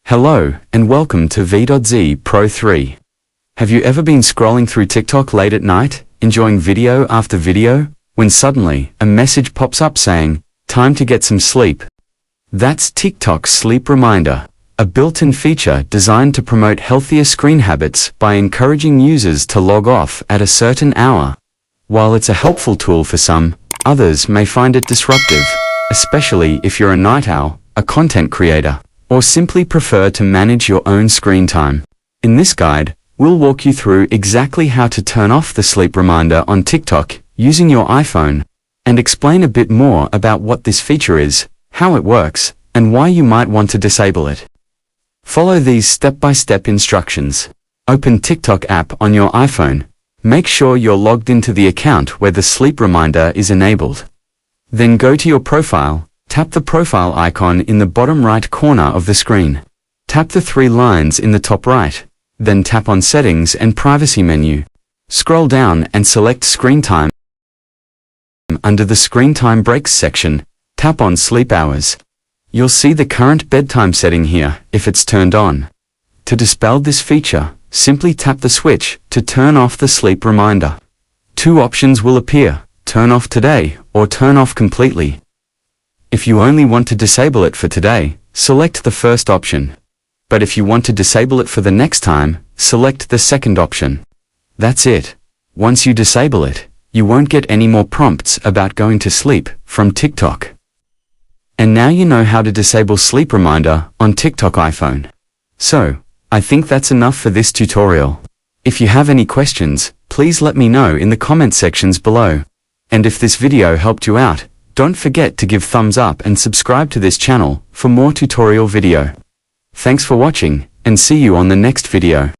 Hello, and welcome to V.Z Pro 3. Have you ever been scrolling through TikTok late at night, enjoying video after video, when suddenly a message pops up saying, "Time to get some sleep"? That's TikTok's sleep reminder, a built-in feature designed to promote healthier screen habits by encouraging users to log off at a certain hour. While it's a helpful tool for some, others may find it disruptive, especially if you're a night owl, a content creator, or simply prefer to manage your own screen time. In this guide, we'll walk you through exactly how to turn off the sleep reminder on TikTok using your iPhone, and explain a bit more about what this feature is, how it works, and why you might want to disable it. Follow these step-by-step instructions. Open TikTok app on your iPhone. Make sure you're logged into the account where the sleep reminder is enabled. Then go to your profile. Tap the profile icon in the bottom right corner of the screen. Tap the three lines in the top right. Then tap on Settings and Privacy menu. Scroll down and select Screen Time. Under the Screen Time Breaks section, tap on Sleep Hours. You'll see the current bedtime setting here if it's turned on. To dispel this feature, simply tap the switch to turn off the sleep reminder. Two options will appear: turn off today or turn off completely. If you only want to disable it for today, select the first option. But if you want to disable it for the next time, select the second option. That's it. Once you disable it, you won't get any more prompts about going to sleep from TikTok. And now you know how to disable sleep reminder on TikTok iPhone. So, I think that's enough for this tutorial. If you have any questions, please let me know in the comment sections below. And if this video helped you out, don't forget to give thumbs up and subscribe to this channel for more tutorial video. Thanks for watching, and see you on the next video.